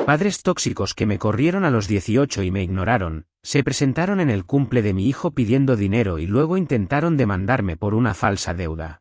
Padres tóxicos que me corrieron a los 18 y me ignoraron, se presentaron en el cumple de mi hijo pidiendo dinero y luego intentaron demandarme por una falsa deuda.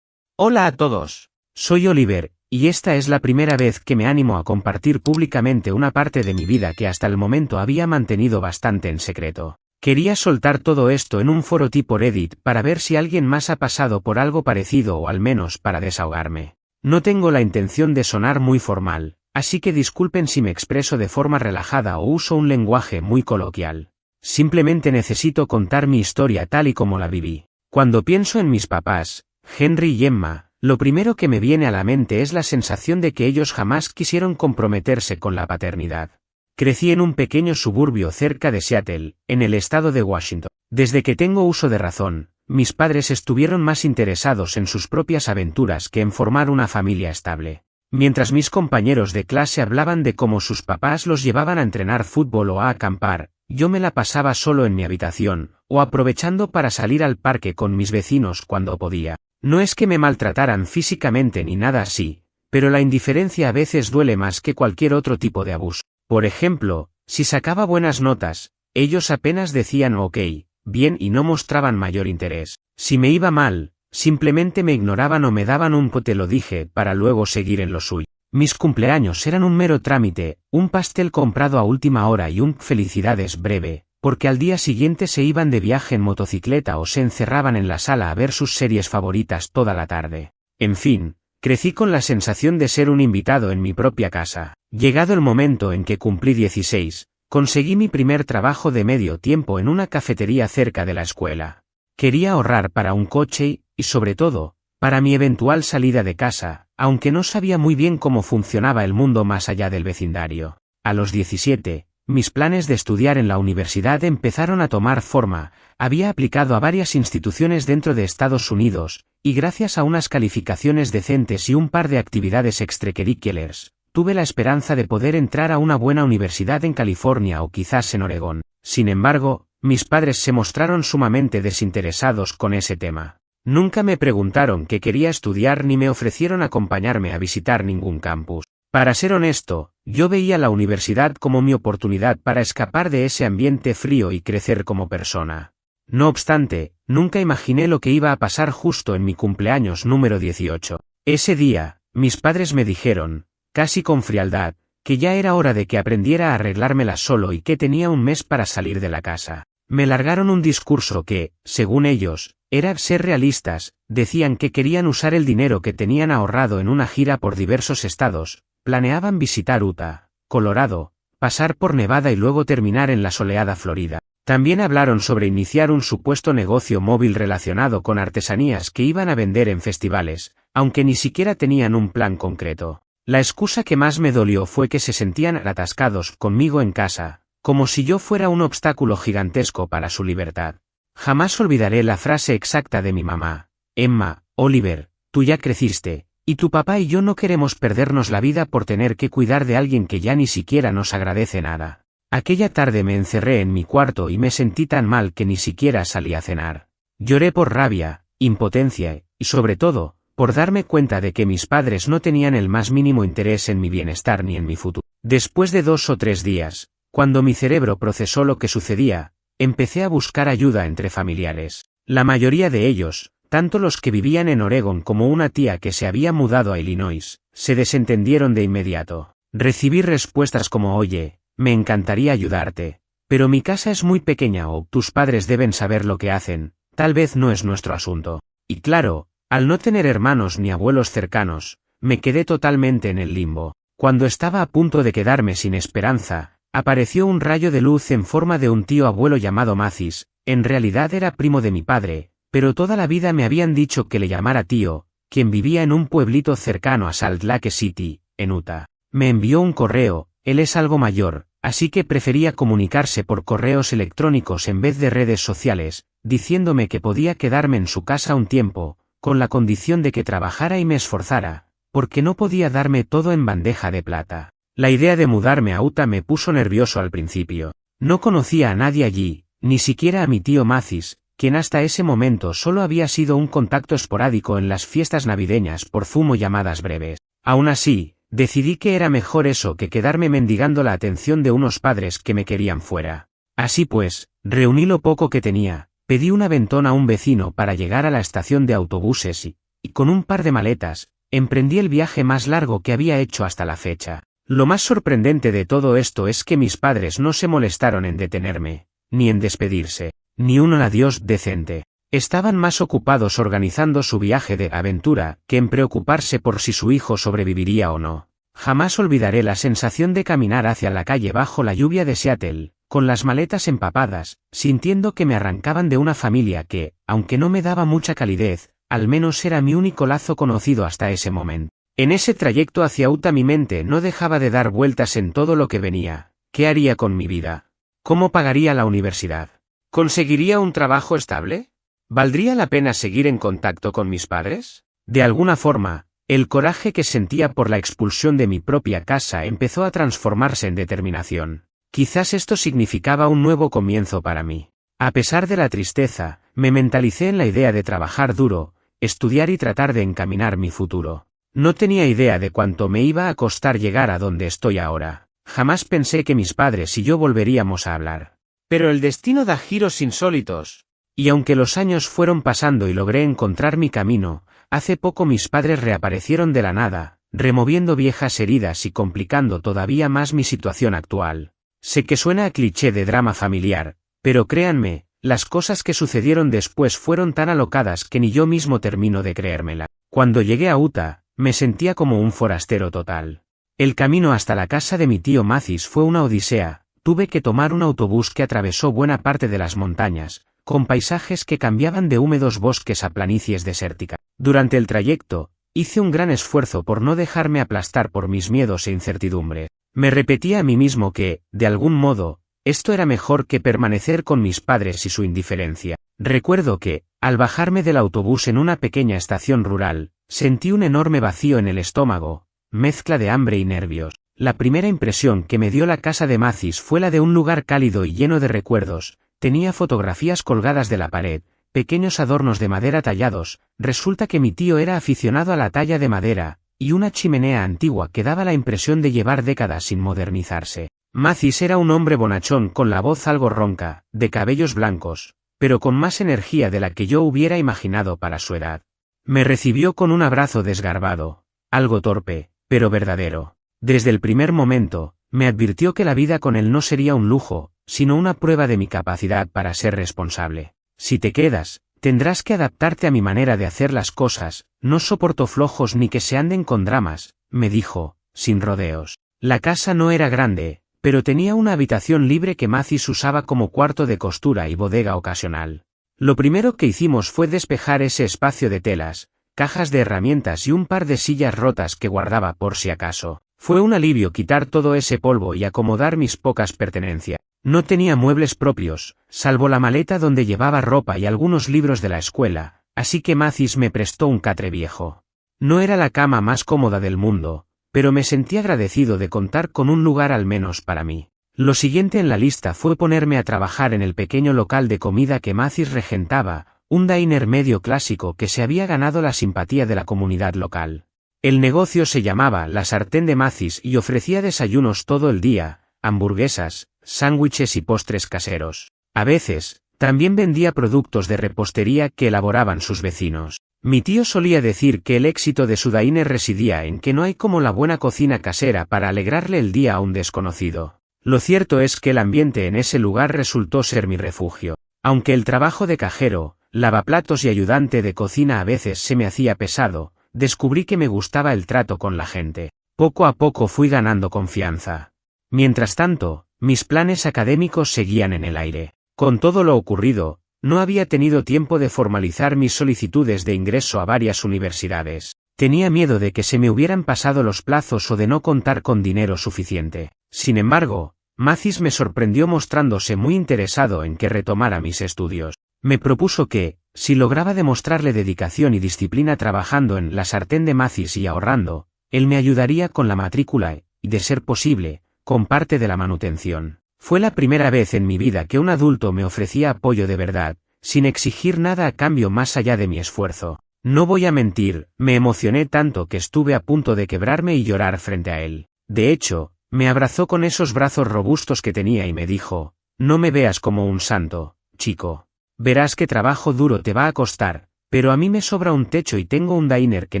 Hola a todos, soy Oliver, y esta es la primera vez que me animo a compartir públicamente una parte de mi vida que hasta el momento había mantenido bastante en secreto. Quería soltar todo esto en un foro tipo Reddit para ver si alguien más ha pasado por algo parecido o al menos para desahogarme. No tengo la intención de sonar muy formal, así que disculpen si me expreso de forma relajada o uso un lenguaje muy coloquial. Simplemente necesito contar mi historia tal y como la viví. Cuando pienso en mis papás, Henry y Emma, lo primero que me viene a la mente es la sensación de que ellos jamás quisieron comprometerse con la paternidad. Crecí en un pequeño suburbio cerca de Seattle, en el estado de Washington. Desde que tengo uso de razón, mis padres estuvieron más interesados en sus propias aventuras que en formar una familia estable. Mientras mis compañeros de clase hablaban de cómo sus papás los llevaban a entrenar fútbol o a acampar, yo me la pasaba solo en mi habitación, o aprovechando para salir al parque con mis vecinos cuando podía. No es que me maltrataran físicamente ni nada así, pero la indiferencia a veces duele más que cualquier otro tipo de abuso. Por ejemplo, si sacaba buenas notas, ellos apenas decían ok, bien y no mostraban mayor interés. Si me iba mal, simplemente me ignoraban o me daban un te lo dije para luego seguir en lo suyo. Mis cumpleaños eran un mero trámite, un pastel comprado a última hora y un felicidades breve, porque al día siguiente se iban de viaje en motocicleta o se encerraban en la sala a ver sus series favoritas toda la tarde. En fin, crecí con la sensación de ser un invitado en mi propia casa. Llegado el momento en que cumplí 16, conseguí mi primer trabajo de medio tiempo en una cafetería cerca de la escuela. Quería ahorrar para un coche y, sobre todo, para mi eventual salida de casa, aunque no sabía muy bien cómo funcionaba el mundo más allá del vecindario. A los 17, mis planes de estudiar en la universidad empezaron a tomar forma. Había aplicado a varias instituciones dentro de Estados Unidos, y gracias a unas calificaciones decentes y un par de actividades extracurriculares, tuve la esperanza de poder entrar a una buena universidad en California o quizás en Oregón. Sin embargo, mis padres se mostraron sumamente desinteresados con ese tema. Nunca me preguntaron qué quería estudiar ni me ofrecieron acompañarme a visitar ningún campus. Para ser honesto, yo veía la universidad como mi oportunidad para escapar de ese ambiente frío y crecer como persona. No obstante, nunca imaginé lo que iba a pasar justo en mi cumpleaños número 18. Ese día, mis padres me dijeron, casi con frialdad, que ya era hora de que aprendiera a arreglármela solo y que tenía un mes para salir de la casa. Me largaron un discurso que, según ellos, era ser realistas. Decían que querían usar el dinero que tenían ahorrado en una gira por diversos estados, planeaban visitar Utah, Colorado, pasar por Nevada y luego terminar en la soleada Florida. También hablaron sobre iniciar un supuesto negocio móvil relacionado con artesanías que iban a vender en festivales, aunque ni siquiera tenían un plan concreto. La excusa que más me dolió fue que se sentían atascados conmigo en casa, como si yo fuera un obstáculo gigantesco para su libertad. Jamás olvidaré la frase exacta de mi mamá: Emma, Oliver, tú ya creciste, y tu papá y yo no queremos perdernos la vida por tener que cuidar de alguien que ya ni siquiera nos agradece nada. Aquella tarde me encerré en mi cuarto y me sentí tan mal que ni siquiera salí a cenar. Lloré por rabia, impotencia, y sobre todo, por darme cuenta de que mis padres no tenían el más mínimo interés en mi bienestar ni en mi futuro. Después de 2 o 3 días, cuando mi cerebro procesó lo que sucedía, empecé a buscar ayuda entre familiares. La mayoría de ellos, tanto los que vivían en Oregón como una tía que se había mudado a Illinois, se desentendieron de inmediato. Recibí respuestas como oye, me encantaría ayudarte, pero mi casa es muy pequeña o tus padres deben saber lo que hacen, tal vez no es nuestro asunto. Y claro, al no tener hermanos ni abuelos cercanos, me quedé totalmente en el limbo. Cuando estaba a punto de quedarme sin esperanza, apareció un rayo de luz en forma de un tío abuelo llamado Mathis. En realidad era primo de mi padre, pero toda la vida me habían dicho que le llamara tío, quien vivía en un pueblito cercano a Salt Lake City, en Utah. Me envió un correo. Él es algo mayor, así que prefería comunicarse por correos electrónicos en vez de redes sociales, diciéndome que podía quedarme en su casa un tiempo, con la condición de que trabajara y me esforzara, porque no podía darme todo en bandeja de plata. La idea de mudarme a Utah me puso nervioso al principio. No conocía a nadie allí, ni siquiera a mi tío Mathis, quien hasta ese momento solo había sido un contacto esporádico en las fiestas navideñas por Zoom o llamadas breves. Aún así, Decidí que era mejor eso que quedarme mendigando la atención de unos padres que me querían fuera. Así pues, reuní lo poco que tenía, pedí un aventón a un vecino para llegar a la estación de autobuses y con un par de maletas, emprendí el viaje más largo que había hecho hasta la fecha. Lo más sorprendente de todo esto es que mis padres no se molestaron en detenerme, ni en despedirse, ni un adiós decente. Estaban más ocupados organizando su viaje de aventura que en preocuparse por si su hijo sobreviviría o no. Jamás olvidaré la sensación de caminar hacia la calle bajo la lluvia de Seattle, con las maletas empapadas, sintiendo que me arrancaban de una familia que, aunque no me daba mucha calidez, al menos era mi único lazo conocido hasta ese momento. En ese trayecto hacia Utah mi mente no dejaba de dar vueltas en todo lo que venía. ¿Qué haría con mi vida? ¿Cómo pagaría la universidad? ¿Conseguiría un trabajo estable? ¿Valdría la pena seguir en contacto con mis padres? De alguna forma, el coraje que sentía por la expulsión de mi propia casa empezó a transformarse en determinación. Quizás esto significaba un nuevo comienzo para mí. A pesar de la tristeza, me mentalicé en la idea de trabajar duro, estudiar y tratar de encaminar mi futuro. No tenía idea de cuánto me iba a costar llegar a donde estoy ahora. Jamás pensé que mis padres y yo volveríamos a hablar. Pero el destino da giros insólitos. Y aunque los años fueron pasando y logré encontrar mi camino, hace poco mis padres reaparecieron de la nada, removiendo viejas heridas y complicando todavía más mi situación actual. Sé que suena a cliché de drama familiar, pero créanme, las cosas que sucedieron después fueron tan alocadas que ni yo mismo termino de creérmela. Cuando llegué a Utah, me sentía como un forastero total. El camino hasta la casa de mi tío Mathis fue una odisea, tuve que tomar un autobús que atravesó buena parte de las montañas, con paisajes que cambiaban de húmedos bosques a planicies desérticas. Durante el trayecto, hice un gran esfuerzo por no dejarme aplastar por mis miedos e incertidumbre. Me repetía a mí mismo que, de algún modo, esto era mejor que permanecer con mis padres y su indiferencia. Recuerdo que, al bajarme del autobús en una pequeña estación rural, sentí un enorme vacío en el estómago, mezcla de hambre y nervios. La primera impresión que me dio la casa de Mathis fue la de un lugar cálido y lleno de recuerdos. Tenía fotografías colgadas de la pared, pequeños adornos de madera tallados, resulta que mi tío era aficionado a la talla de madera, y una chimenea antigua que daba la impresión de llevar décadas sin modernizarse. Mathis era un hombre bonachón con la voz algo ronca, de cabellos blancos, pero con más energía de la que yo hubiera imaginado para su edad. Me recibió con un abrazo desgarbado, algo torpe, pero verdadero. Desde el primer momento, me advirtió que la vida con él no sería un lujo, sino una prueba de mi capacidad para ser responsable. Si te quedas, tendrás que adaptarte a mi manera de hacer las cosas, no soporto flojos ni que se anden con dramas, me dijo, sin rodeos. La casa no era grande, pero tenía una habitación libre que Mathis usaba como cuarto de costura y bodega ocasional. Lo primero que hicimos fue despejar ese espacio de telas, cajas de herramientas y un par de sillas rotas que guardaba por si acaso. Fue un alivio quitar todo ese polvo y acomodar mis pocas pertenencias. No tenía muebles propios, salvo la maleta donde llevaba ropa y algunos libros de la escuela, así que Mathis me prestó un catre viejo. No era la cama más cómoda del mundo, pero me sentí agradecido de contar con un lugar al menos para mí. Lo siguiente en la lista fue ponerme a trabajar en el pequeño local de comida que Mathis regentaba, un diner medio clásico que se había ganado la simpatía de la comunidad local. El negocio se llamaba La Sartén de Mathis y ofrecía desayunos todo el día, hamburguesas, sándwiches y postres caseros. A veces, también vendía productos de repostería que elaboraban sus vecinos. Mi tío solía decir que el éxito de su diner residía en que no hay como la buena cocina casera para alegrarle el día a un desconocido. Lo cierto es que el ambiente en ese lugar resultó ser mi refugio. Aunque el trabajo de cajero, lavaplatos y ayudante de cocina a veces se me hacía pesado, descubrí que me gustaba el trato con la gente. Poco a poco fui ganando confianza. Mientras tanto, mis planes académicos seguían en el aire. Con todo lo ocurrido, no había tenido tiempo de formalizar mis solicitudes de ingreso a varias universidades. Tenía miedo de que se me hubieran pasado los plazos o de no contar con dinero suficiente. Sin embargo, Mathis me sorprendió mostrándose muy interesado en que retomara mis estudios. Me propuso que, si lograba demostrarle dedicación y disciplina trabajando en La Sartén de Mathis y ahorrando, él me ayudaría con la matrícula y, de ser posible, con parte de la manutención. Fue la primera vez en mi vida que un adulto me ofrecía apoyo de verdad, sin exigir nada a cambio más allá de mi esfuerzo. No voy a mentir, me emocioné tanto que estuve a punto de quebrarme y llorar frente a él. De hecho, me abrazó con esos brazos robustos que tenía y me dijo, no me veas como un santo, chico. Verás que trabajo duro te va a costar, pero a mí me sobra un techo y tengo un diner que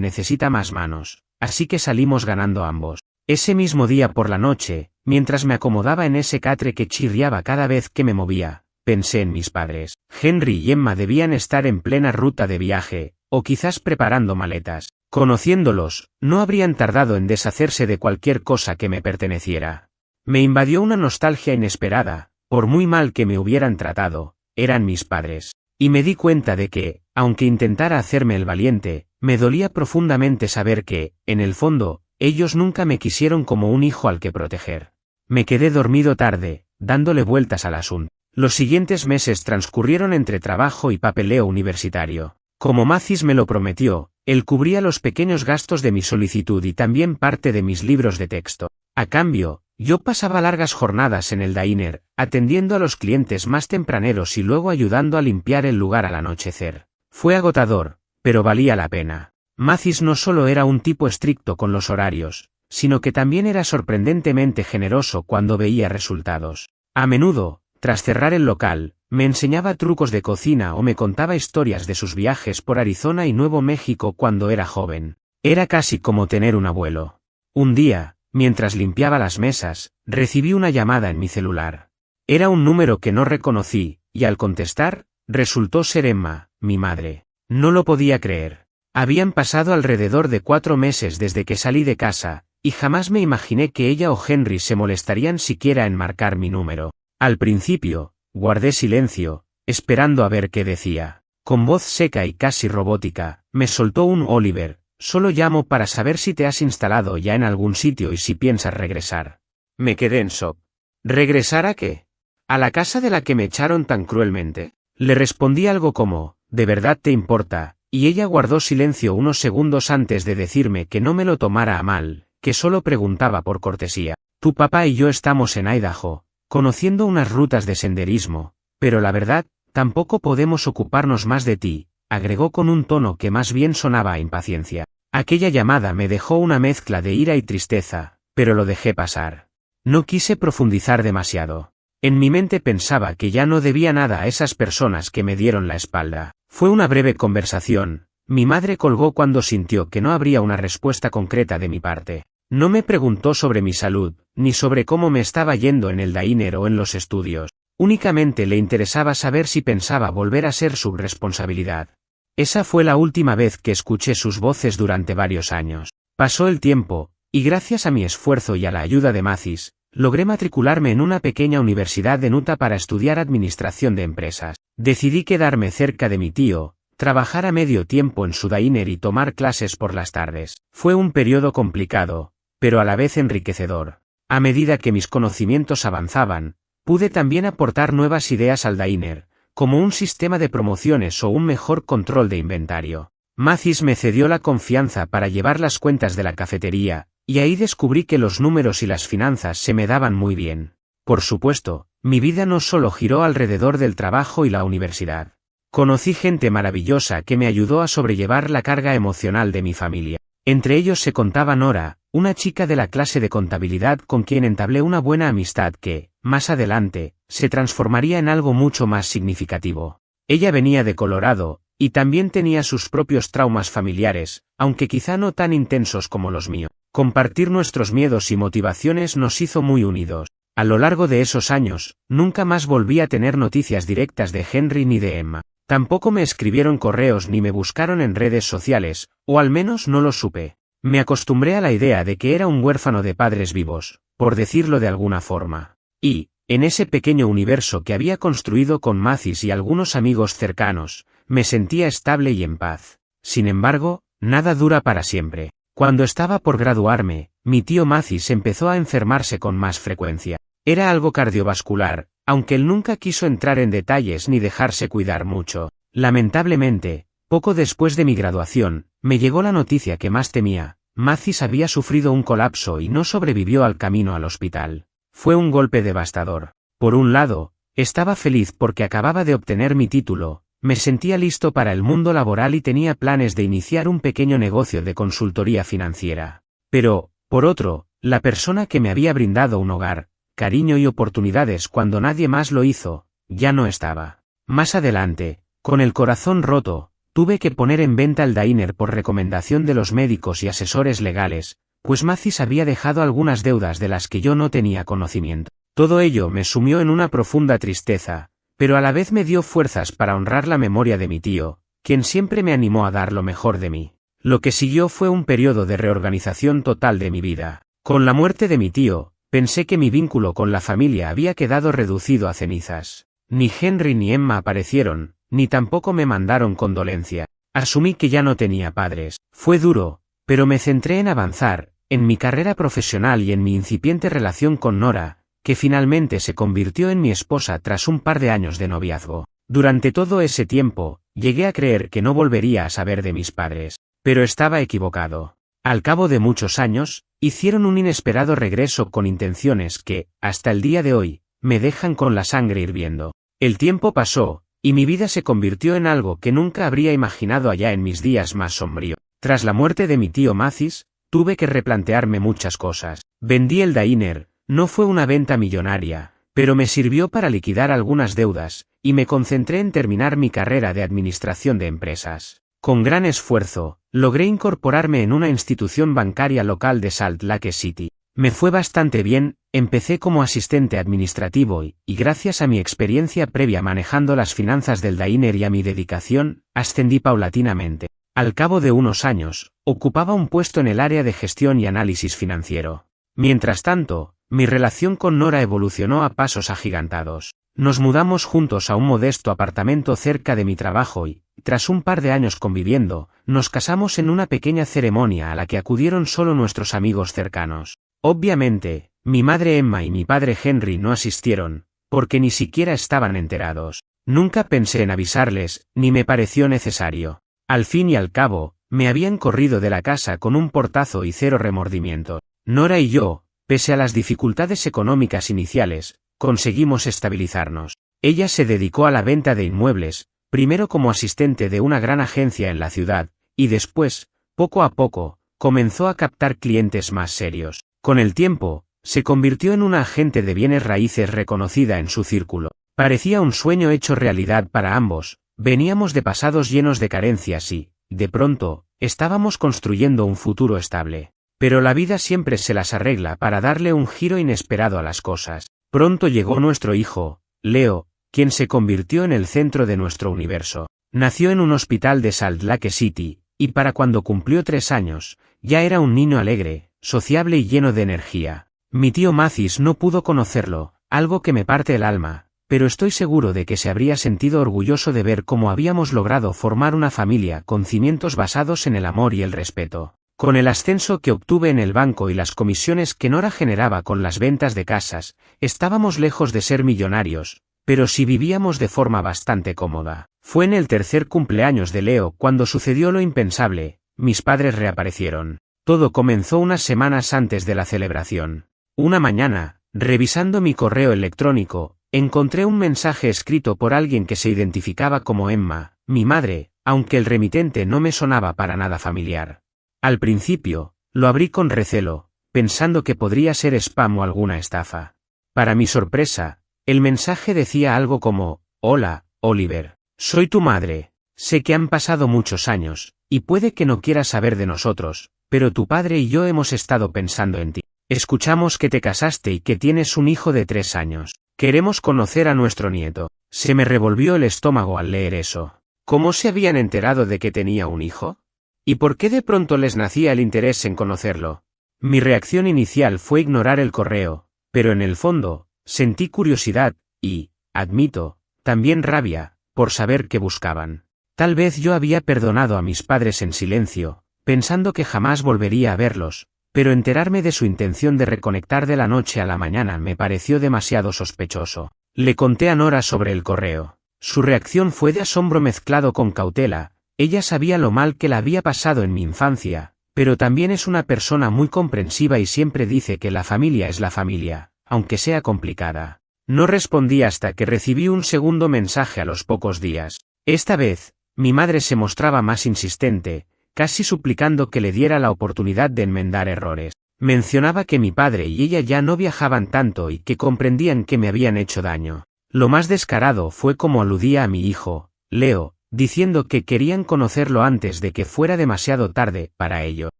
necesita más manos, así que salimos ganando ambos. Ese mismo día por la noche, mientras me acomodaba en ese catre que chirriaba cada vez que me movía, pensé en mis padres. Henry y Emma debían estar en plena ruta de viaje, o quizás preparando maletas. Conociéndolos, no habrían tardado en deshacerse de cualquier cosa que me perteneciera. Me invadió una nostalgia inesperada, por muy mal que me hubieran tratado, eran mis padres. Y me di cuenta de que, aunque intentara hacerme el valiente, me dolía profundamente saber que, en el fondo, ellos nunca me quisieron como un hijo al que proteger. Me quedé dormido tarde, dándole vueltas al asunto. Los siguientes meses transcurrieron entre trabajo y papeleo universitario. Como Mathis me lo prometió, él cubría los pequeños gastos de mi solicitud y también parte de mis libros de texto. A cambio, yo pasaba largas jornadas en el diner, atendiendo a los clientes más tempraneros y luego ayudando a limpiar el lugar al anochecer. Fue agotador, pero valía la pena. Mathis no solo era un tipo estricto con los horarios, sino que también era sorprendentemente generoso cuando veía resultados. A menudo, tras cerrar el local, me enseñaba trucos de cocina o me contaba historias de sus viajes por Arizona y Nuevo México cuando era joven. Era casi como tener un abuelo. Un día, mientras limpiaba las mesas, recibí una llamada en mi celular. Era un número que no reconocí, y al contestar, resultó ser Emma, mi madre. No lo podía creer. Habían pasado alrededor de 4 meses desde que salí de casa, y jamás me imaginé que ella o Henry se molestarían siquiera en marcar mi número. Al principio, guardé silencio, esperando a ver qué decía. Con voz seca y casi robótica, me soltó un Oliver, solo llamo para saber si te has instalado ya en algún sitio y si piensas regresar. Me quedé en shock. ¿Regresar a qué? ¿A la casa de la que me echaron tan cruelmente? Le respondí algo como, ¿de verdad te importa? Y ella guardó silencio unos segundos antes de decirme que no me lo tomara a mal, que solo preguntaba por cortesía. Tu papá y yo estamos en Idaho, conociendo unas rutas de senderismo, pero la verdad, tampoco podemos ocuparnos más de ti, agregó con un tono que más bien sonaba a impaciencia. Aquella llamada me dejó una mezcla de ira y tristeza, pero lo dejé pasar. No quise profundizar demasiado. En mi mente pensaba que ya no debía nada a esas personas que me dieron la espalda. Fue una breve conversación. Mi madre colgó cuando sintió que no habría una respuesta concreta de mi parte. No me preguntó sobre mi salud, ni sobre cómo me estaba yendo en el diner o en los estudios. Únicamente le interesaba saber si pensaba volver a ser su responsabilidad. Esa fue la última vez que escuché sus voces durante varios años. Pasó el tiempo, y gracias a mi esfuerzo y a la ayuda de Mathis, logré matricularme en una pequeña universidad de Utah para estudiar administración de empresas. Decidí quedarme cerca de mi tío, trabajar a medio tiempo en su diner y tomar clases por las tardes. Fue un periodo complicado, pero a la vez enriquecedor. A medida que mis conocimientos avanzaban, pude también aportar nuevas ideas al diner, como un sistema de promociones o un mejor control de inventario. Mathis me cedió la confianza para llevar las cuentas de la cafetería, y ahí descubrí que los números y las finanzas se me daban muy bien. Por supuesto, mi vida no solo giró alrededor del trabajo y la universidad. Conocí gente maravillosa que me ayudó a sobrellevar la carga emocional de mi familia. Entre ellos se contaba Nora, una chica de la clase de contabilidad con quien entablé una buena amistad que, más adelante, se transformaría en algo mucho más significativo. Ella venía de Colorado, y también tenía sus propios traumas familiares, aunque quizá no tan intensos como los míos. Compartir nuestros miedos y motivaciones nos hizo muy unidos. A lo largo de esos años, nunca más volví a tener noticias directas de Henry ni de Emma. Tampoco me escribieron correos ni me buscaron en redes sociales, o al menos no lo supe. Me acostumbré a la idea de que era un huérfano de padres vivos, por decirlo de alguna forma. Y, en ese pequeño universo que había construido con Mathis y algunos amigos cercanos, me sentía estable y en paz. Sin embargo, nada dura para siempre. Cuando estaba por graduarme, mi tío Mathis empezó a enfermarse con más frecuencia. Era algo cardiovascular, aunque él nunca quiso entrar en detalles ni dejarse cuidar mucho. Lamentablemente, poco después de mi graduación, me llegó la noticia que más temía. Mathis había sufrido un colapso y no sobrevivió al camino al hospital. Fue un golpe devastador. Por un lado, estaba feliz porque acababa de obtener mi título, me sentía listo para el mundo laboral y tenía planes de iniciar un pequeño negocio de consultoría financiera. Pero, por otro, la persona que me había brindado un hogar, cariño y oportunidades cuando nadie más lo hizo, ya no estaba. Más adelante, con el corazón roto, tuve que poner en venta el diner por recomendación de los médicos y asesores legales, pues Mathis había dejado algunas deudas de las que yo no tenía conocimiento. Todo ello me sumió en una profunda tristeza, pero a la vez me dio fuerzas para honrar la memoria de mi tío, quien siempre me animó a dar lo mejor de mí. Lo que siguió fue un periodo de reorganización total de mi vida. Con la muerte de mi tío, pensé que mi vínculo con la familia había quedado reducido a cenizas. Ni Henry ni Emma aparecieron, ni tampoco me mandaron condolencia. Asumí que ya no tenía padres. Fue duro, pero me centré en avanzar, en mi carrera profesional y en mi incipiente relación con Nora, que finalmente se convirtió en mi esposa tras un par de años de noviazgo. Durante todo ese tiempo, llegué a creer que no volvería a saber de mis padres, pero estaba equivocado. Al cabo de muchos años, hicieron un inesperado regreso con intenciones que, hasta el día de hoy, me dejan con la sangre hirviendo. El tiempo pasó, y mi vida se convirtió en algo que nunca habría imaginado allá en mis días más sombríos. Tras la muerte de mi tío Mathis, tuve que replantearme muchas cosas. Vendí el diner. No fue una venta millonaria, pero me sirvió para liquidar algunas deudas, y me concentré en terminar mi carrera de administración de empresas. Con gran esfuerzo, logré incorporarme en una institución bancaria local de Salt Lake City. Me fue bastante bien, empecé como asistente administrativo y gracias a mi experiencia previa manejando las finanzas del diner y a mi dedicación, ascendí paulatinamente. Al cabo de unos años, ocupaba un puesto en el área de gestión y análisis financiero. Mientras tanto, mi relación con Nora evolucionó a pasos agigantados. Nos mudamos juntos a un modesto apartamento cerca de mi trabajo y, tras un par de años conviviendo, nos casamos en una pequeña ceremonia a la que acudieron solo nuestros amigos cercanos. Obviamente, mi madre Emma y mi padre Henry no asistieron, porque ni siquiera estaban enterados. Nunca pensé en avisarles, ni me pareció necesario. Al fin y al cabo, me habían corrido de la casa con un portazo y cero remordimiento. Nora y yo, pese a las dificultades económicas iniciales, conseguimos estabilizarnos. Ella se dedicó a la venta de inmuebles, primero como asistente de una gran agencia en la ciudad, y después, poco a poco, comenzó a captar clientes más serios. Con el tiempo, se convirtió en una agente de bienes raíces reconocida en su círculo. Parecía un sueño hecho realidad para ambos, veníamos de pasados llenos de carencias y, de pronto, estábamos construyendo un futuro estable. Pero la vida siempre se las arregla para darle un giro inesperado a las cosas. Pronto llegó nuestro hijo, Leo, quien se convirtió en el centro de nuestro universo. Nació en un hospital de Salt Lake City, y para cuando cumplió 3 años, ya era un niño alegre, sociable y lleno de energía. Mi tío Mathis no pudo conocerlo, algo que me parte el alma, pero estoy seguro de que se habría sentido orgulloso de ver cómo habíamos logrado formar una familia con cimientos basados en el amor y el respeto. Con el ascenso que obtuve en el banco y las comisiones que Nora generaba con las ventas de casas, estábamos lejos de ser millonarios, pero sí vivíamos de forma bastante cómoda. Fue en el tercer cumpleaños de Leo cuando sucedió lo impensable, mis padres reaparecieron. Todo comenzó unas semanas antes de la celebración. Una mañana, revisando mi correo electrónico, encontré un mensaje escrito por alguien que se identificaba como Emma, mi madre, aunque el remitente no me sonaba para nada familiar. Al principio, lo abrí con recelo, pensando que podría ser spam o alguna estafa. Para mi sorpresa, el mensaje decía algo como: «Hola, Oliver. Soy tu madre. Sé que han pasado muchos años, y puede que no quieras saber de nosotros, pero tu padre y yo hemos estado pensando en ti. Escuchamos que te casaste y que tienes un hijo de 3 años. Queremos conocer a nuestro nieto». Se me revolvió el estómago al leer eso. ¿Cómo se habían enterado de que tenía un hijo? ¿Y por qué de pronto les nacía el interés en conocerlo? Mi reacción inicial fue ignorar el correo, pero en el fondo, sentí curiosidad, y, admito, también rabia, por saber qué buscaban. Tal vez yo había perdonado a mis padres en silencio, pensando que jamás volvería a verlos, pero enterarme de su intención de reconectar de la noche a la mañana me pareció demasiado sospechoso. Le conté a Nora sobre el correo. Su reacción fue de asombro mezclado con cautela. Ella sabía lo mal que la había pasado en mi infancia, pero también es una persona muy comprensiva y siempre dice que la familia es la familia, aunque sea complicada. No respondí hasta que recibí un segundo mensaje a los pocos días. Esta vez, mi madre se mostraba más insistente, casi suplicando que le diera la oportunidad de enmendar errores. Mencionaba que mi padre y ella ya no viajaban tanto y que comprendían que me habían hecho daño. Lo más descarado fue como aludía a mi hijo, Leo, diciendo que querían conocerlo antes de que fuera demasiado tarde para ello.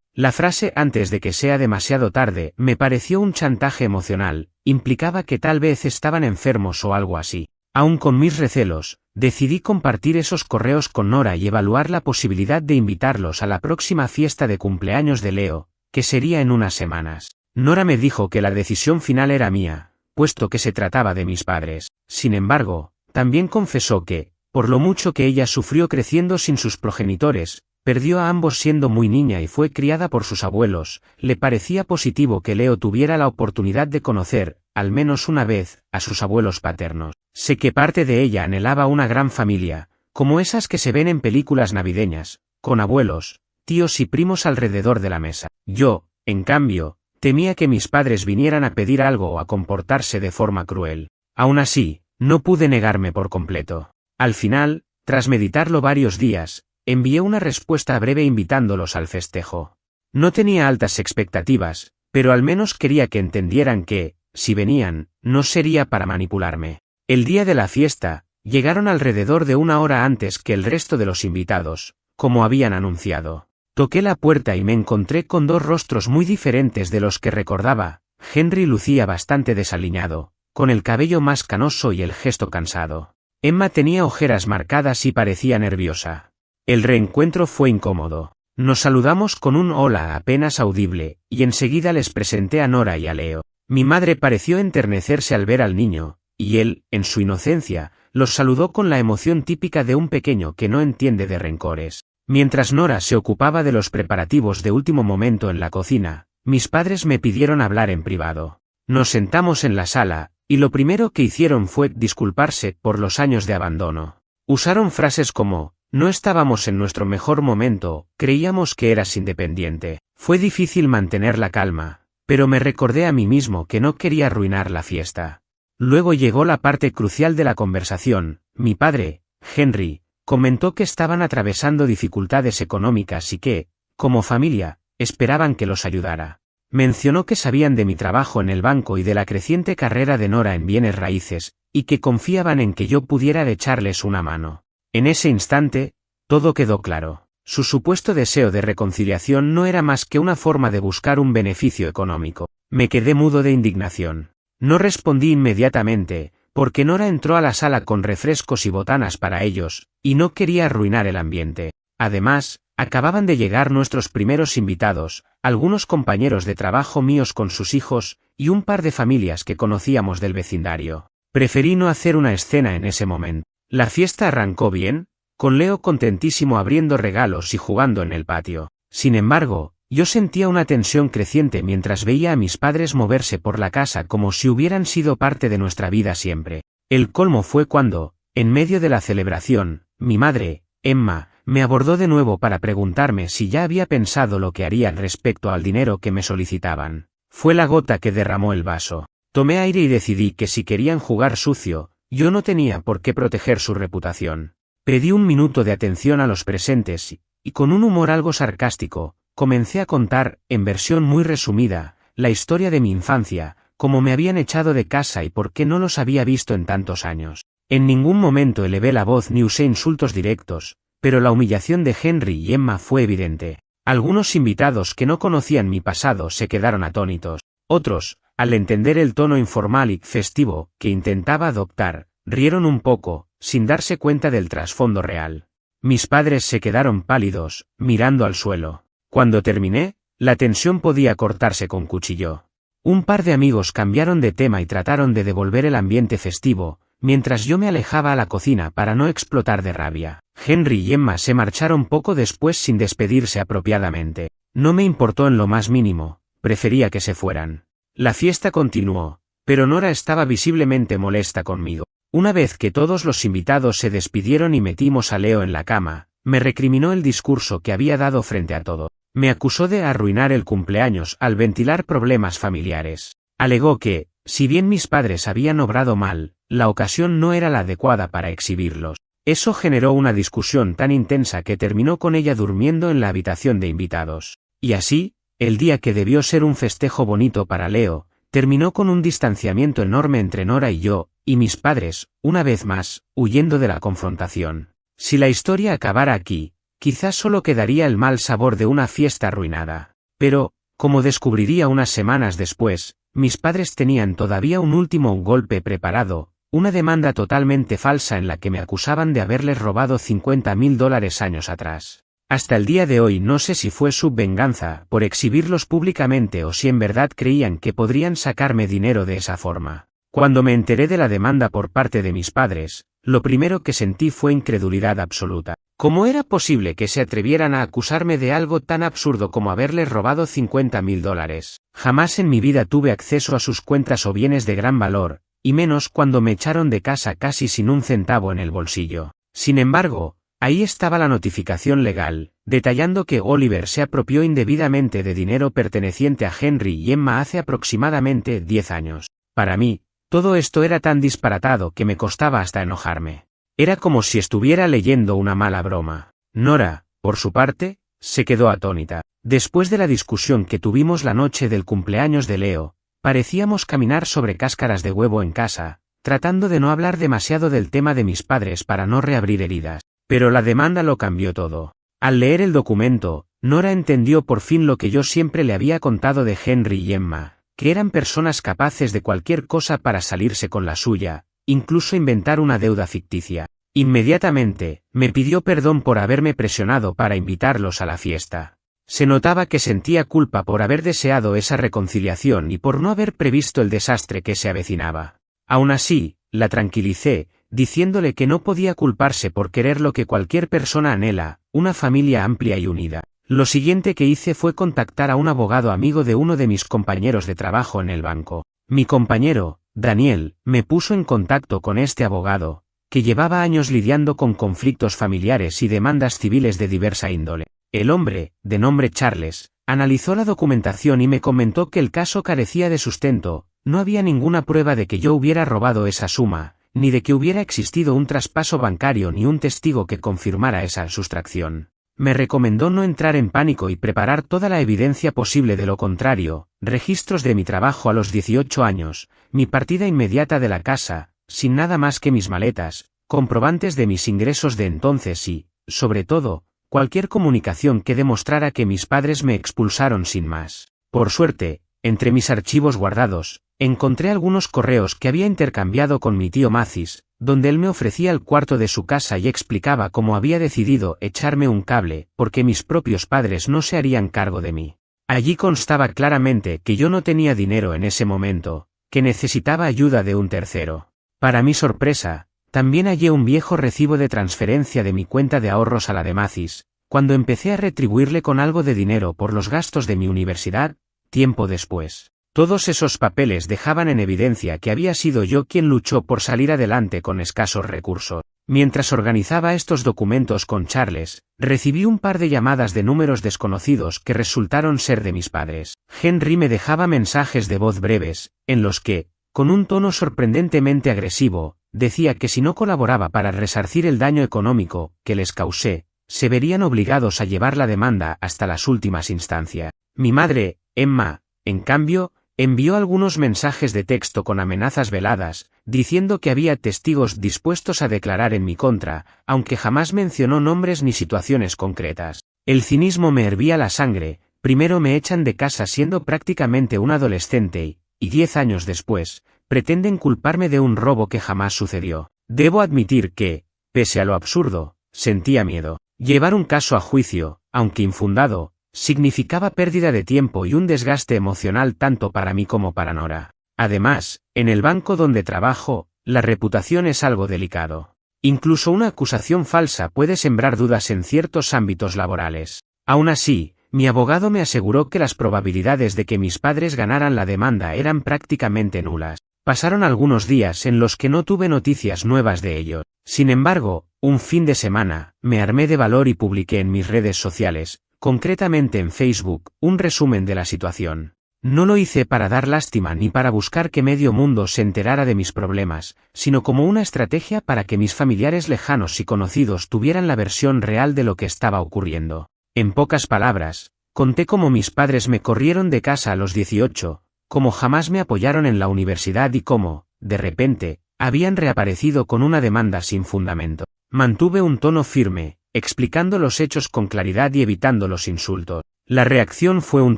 La frase antes de que sea demasiado tarde me pareció un chantaje emocional, implicaba que tal vez estaban enfermos o algo así. Aun con mis recelos, decidí compartir esos correos con Nora y evaluar la posibilidad de invitarlos a la próxima fiesta de cumpleaños de Leo, que sería en unas semanas. Nora me dijo que la decisión final era mía, puesto que se trataba de mis padres. Sin embargo, también confesó que, por lo mucho que ella sufrió creciendo sin sus progenitores, perdió a ambos siendo muy niña y fue criada por sus abuelos, le parecía positivo que Leo tuviera la oportunidad de conocer, al menos una vez, a sus abuelos paternos. Sé que parte de ella anhelaba una gran familia, como esas que se ven en películas navideñas, con abuelos, tíos y primos alrededor de la mesa. Yo, en cambio, temía que mis padres vinieran a pedir algo o a comportarse de forma cruel. Aún así, no pude negarme por completo. Al final, tras meditarlo varios días, envié una respuesta breve invitándolos al festejo. No tenía altas expectativas, pero al menos quería que entendieran que, si venían, no sería para manipularme. El día de la fiesta, llegaron alrededor de una hora antes que el resto de los invitados, como habían anunciado. Toqué la puerta y me encontré con dos rostros muy diferentes de los que recordaba. Henry lucía bastante desaliñado, con el cabello más canoso y el gesto cansado. Emma tenía ojeras marcadas y parecía nerviosa. El reencuentro fue incómodo. Nos saludamos con un hola apenas audible, y enseguida les presenté a Nora y a Leo. Mi madre pareció enternecerse al ver al niño, y él, en su inocencia, los saludó con la emoción típica de un pequeño que no entiende de rencores. Mientras Nora se ocupaba de los preparativos de último momento en la cocina, mis padres me pidieron hablar en privado. Nos sentamos en la sala, y lo primero que hicieron fue disculparse por los años de abandono. Usaron frases como, no estábamos en nuestro mejor momento, creíamos que eras independiente. Fue difícil mantener la calma, pero me recordé a mí mismo que no quería arruinar la fiesta. Luego llegó la parte crucial de la conversación. Mi padre, Henry, comentó que estaban atravesando dificultades económicas y que, como familia, esperaban que los ayudara. Mencionó que sabían de mi trabajo en el banco y de la creciente carrera de Nora en bienes raíces, y que confiaban en que yo pudiera echarles una mano. En ese instante, todo quedó claro. Su supuesto deseo de reconciliación no era más que una forma de buscar un beneficio económico. Me quedé mudo de indignación. No respondí inmediatamente, porque Nora entró a la sala con refrescos y botanas para ellos, y no quería arruinar el ambiente. Además, acababan de llegar nuestros primeros invitados, algunos compañeros de trabajo míos con sus hijos, y un par de familias que conocíamos del vecindario. Preferí no hacer una escena en ese momento. La fiesta arrancó bien, con Leo contentísimo abriendo regalos y jugando en el patio. Sin embargo, yo sentía una tensión creciente mientras veía a mis padres moverse por la casa como si hubieran sido parte de nuestra vida siempre. El colmo fue cuando, en medio de la celebración, mi madre, Emma, me abordó de nuevo para preguntarme si ya había pensado lo que haría respecto al dinero que me solicitaban. Fue la gota que derramó el vaso. Tomé aire y decidí que si querían jugar sucio, yo no tenía por qué proteger su reputación. Pedí un minuto de atención a los presentes y con un humor algo sarcástico, comencé a contar, en versión muy resumida, la historia de mi infancia, cómo me habían echado de casa y por qué no los había visto en tantos años. En ningún momento elevé la voz ni usé insultos directos, pero la humillación de Henry y Emma fue evidente. Algunos invitados que no conocían mi pasado se quedaron atónitos. Otros, al entender el tono informal y festivo que intentaba adoptar, rieron un poco, sin darse cuenta del trasfondo real. Mis padres se quedaron pálidos, mirando al suelo. Cuando terminé, la tensión podía cortarse con cuchillo. Un par de amigos cambiaron de tema y trataron de devolver el ambiente festivo, mientras yo me alejaba a la cocina para no explotar de rabia. Henry y Emma se marcharon poco después sin despedirse apropiadamente. No me importó en lo más mínimo, prefería que se fueran. La fiesta continuó, pero Nora estaba visiblemente molesta conmigo. Una vez que todos los invitados se despidieron y metimos a Leo en la cama, me recriminó el discurso que había dado frente a todo. Me acusó de arruinar el cumpleaños al ventilar problemas familiares. Alegó que, si bien mis padres habían obrado mal, la ocasión no era la adecuada para exhibirlos. Eso generó una discusión tan intensa que terminó con ella durmiendo en la habitación de invitados. Y así, el día que debió ser un festejo bonito para Leo, terminó con un distanciamiento enorme entre Nora y yo, y mis padres, una vez más, huyendo de la confrontación. Si la historia acabara aquí, quizás solo quedaría el mal sabor de una fiesta arruinada. Pero, como descubriría unas semanas después, mis padres tenían todavía un último golpe preparado, una demanda totalmente falsa en la que me acusaban de haberles robado $50.000 años atrás. Hasta el día de hoy no sé si fue su venganza por exhibirlos públicamente o si en verdad creían que podrían sacarme dinero de esa forma. Cuando me enteré de la demanda por parte de mis padres, lo primero que sentí fue incredulidad absoluta. ¿Cómo era posible que se atrevieran a acusarme de algo tan absurdo como haberles robado $50.000? Jamás en mi vida tuve acceso a sus cuentas o bienes de gran valor, y menos cuando me echaron de casa casi sin un centavo en el bolsillo. Sin embargo, ahí estaba la notificación legal, detallando que Oliver se apropió indebidamente de dinero perteneciente a Henry y Emma hace aproximadamente 10 años. Para mí, todo esto era tan disparatado que me costaba hasta enojarme. Era como si estuviera leyendo una mala broma. Nora, por su parte, se quedó atónita. Después de la discusión que tuvimos la noche del cumpleaños de Leo, parecíamos caminar sobre cáscaras de huevo en casa, tratando de no hablar demasiado del tema de mis padres para no reabrir heridas. Pero la demanda lo cambió todo. Al leer el documento, Nora entendió por fin lo que yo siempre le había contado de Henry y Emma, que eran personas capaces de cualquier cosa para salirse con la suya, incluso inventar una deuda ficticia. Inmediatamente, me pidió perdón por haberme presionado para invitarlos a la fiesta. Se notaba que sentía culpa por haber deseado esa reconciliación y por no haber previsto el desastre que se avecinaba. Aún así, la tranquilicé, diciéndole que no podía culparse por querer lo que cualquier persona anhela, una familia amplia y unida. Lo siguiente que hice fue contactar a un abogado amigo de uno de mis compañeros de trabajo en el banco. Mi compañero, Daniel, me puso en contacto con este abogado, que llevaba años lidiando con conflictos familiares y demandas civiles de diversa índole. El hombre, de nombre Charles, analizó la documentación y me comentó que el caso carecía de sustento, no había ninguna prueba de que yo hubiera robado esa suma, ni de que hubiera existido un traspaso bancario ni un testigo que confirmara esa sustracción. Me recomendó no entrar en pánico y preparar toda la evidencia posible de lo contrario, registros de mi trabajo a los 18 años, mi partida inmediata de la casa, sin nada más que mis maletas, comprobantes de mis ingresos de entonces y, sobre todo, cualquier comunicación que demostrara que mis padres me expulsaron sin más. Por suerte, entre mis archivos guardados, encontré algunos correos que había intercambiado con mi tío Mathis, donde él me ofrecía el cuarto de su casa y explicaba cómo había decidido echarme un cable, porque mis propios padres no se harían cargo de mí. Allí constaba claramente que yo no tenía dinero en ese momento, que necesitaba ayuda de un tercero. Para mi sorpresa, también hallé un viejo recibo de transferencia de mi cuenta de ahorros a la de Mathis, cuando empecé a retribuirle con algo de dinero por los gastos de mi universidad, tiempo después. Todos esos papeles dejaban en evidencia que había sido yo quien luchó por salir adelante con escasos recursos. Mientras organizaba estos documentos con Charles, recibí un par de llamadas de números desconocidos que resultaron ser de mis padres. Henry me dejaba mensajes de voz breves, en los que, con un tono sorprendentemente agresivo, decía que si no colaboraba para resarcir el daño económico que les causé, se verían obligados a llevar la demanda hasta las últimas instancias. Mi madre, Emma, en cambio, envió algunos mensajes de texto con amenazas veladas, diciendo que había testigos dispuestos a declarar en mi contra, aunque jamás mencionó nombres ni situaciones concretas. El cinismo me hervía la sangre. Primero me echan de casa siendo prácticamente un adolescente y 10 años después, pretenden culparme de un robo que jamás sucedió. Debo admitir que, pese a lo absurdo, sentía miedo. Llevar un caso a juicio, aunque infundado, significaba pérdida de tiempo y un desgaste emocional tanto para mí como para Nora. Además, en el banco donde trabajo, la reputación es algo delicado. Incluso una acusación falsa puede sembrar dudas en ciertos ámbitos laborales. Aún así, mi abogado me aseguró que las probabilidades de que mis padres ganaran la demanda eran prácticamente nulas. Pasaron algunos días en los que no tuve noticias nuevas de ellos. Sin embargo, un fin de semana, me armé de valor y publiqué en mis redes sociales, concretamente en Facebook, un resumen de la situación. No lo hice para dar lástima ni para buscar que medio mundo se enterara de mis problemas, sino como una estrategia para que mis familiares lejanos y conocidos tuvieran la versión real de lo que estaba ocurriendo. En pocas palabras, conté cómo mis padres me corrieron de casa a los 18, cómo jamás me apoyaron en la universidad y cómo, de repente, habían reaparecido con una demanda sin fundamento. Mantuve un tono firme, explicando los hechos con claridad y evitando los insultos. La reacción fue un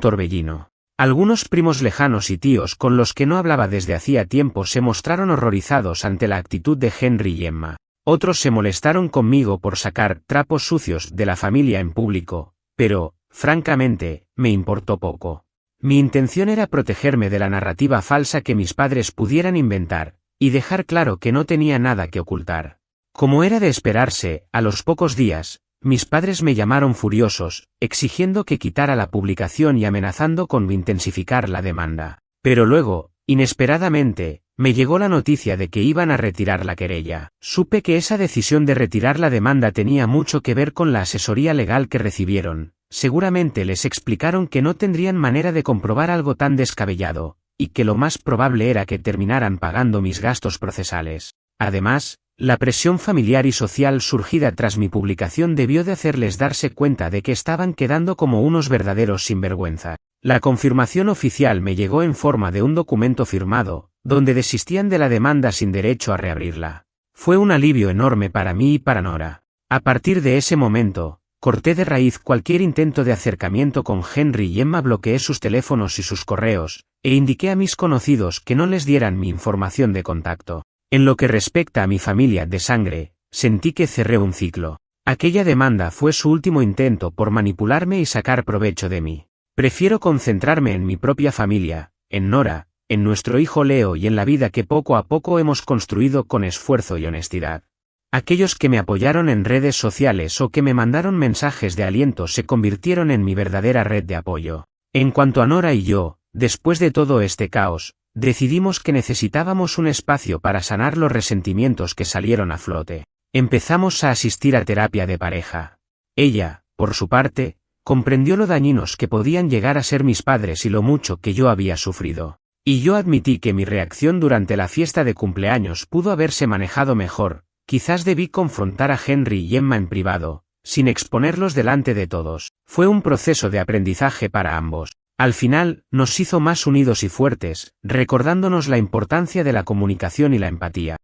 torbellino. Algunos primos lejanos y tíos con los que no hablaba desde hacía tiempo se mostraron horrorizados ante la actitud de Henry y Emma. Otros se molestaron conmigo por sacar trapos sucios de la familia en público, pero, francamente, me importó poco. Mi intención era protegerme de la narrativa falsa que mis padres pudieran inventar, y dejar claro que no tenía nada que ocultar. Como era de esperarse, a los pocos días, mis padres me llamaron furiosos, exigiendo que quitara la publicación y amenazando con intensificar la demanda. Pero luego, inesperadamente, me llegó la noticia de que iban a retirar la querella. Supe que esa decisión de retirar la demanda tenía mucho que ver con la asesoría legal que recibieron. Seguramente les explicaron que no tendrían manera de comprobar algo tan descabellado, y que lo más probable era que terminaran pagando mis gastos procesales. Además, la presión familiar y social surgida tras mi publicación debió de hacerles darse cuenta de que estaban quedando como unos verdaderos sinvergüenza. La confirmación oficial me llegó en forma de un documento firmado, donde desistían de la demanda sin derecho a reabrirla. Fue un alivio enorme para mí y para Nora. A partir de ese momento, corté de raíz cualquier intento de acercamiento con Henry y Emma, bloqueé sus teléfonos y sus correos, e indiqué a mis conocidos que no les dieran mi información de contacto. En lo que respecta a mi familia de sangre, sentí que cerré un ciclo. Aquella demanda fue su último intento por manipularme y sacar provecho de mí. Prefiero concentrarme en mi propia familia, en Nora, en nuestro hijo Leo y en la vida que poco a poco hemos construido con esfuerzo y honestidad. Aquellos que me apoyaron en redes sociales o que me mandaron mensajes de aliento se convirtieron en mi verdadera red de apoyo. En cuanto a Nora y yo, después de todo este caos, decidimos que necesitábamos un espacio para sanar los resentimientos que salieron a flote. Empezamos a asistir a terapia de pareja. Ella, por su parte, comprendió lo dañinos que podían llegar a ser mis padres y lo mucho que yo había sufrido. Y yo admití que mi reacción durante la fiesta de cumpleaños pudo haberse manejado mejor. Quizás debí confrontar a Henry y Emma en privado, sin exponerlos delante de todos. Fue un proceso de aprendizaje para ambos. Al final, nos hizo más unidos y fuertes, recordándonos la importancia de la comunicación y la empatía.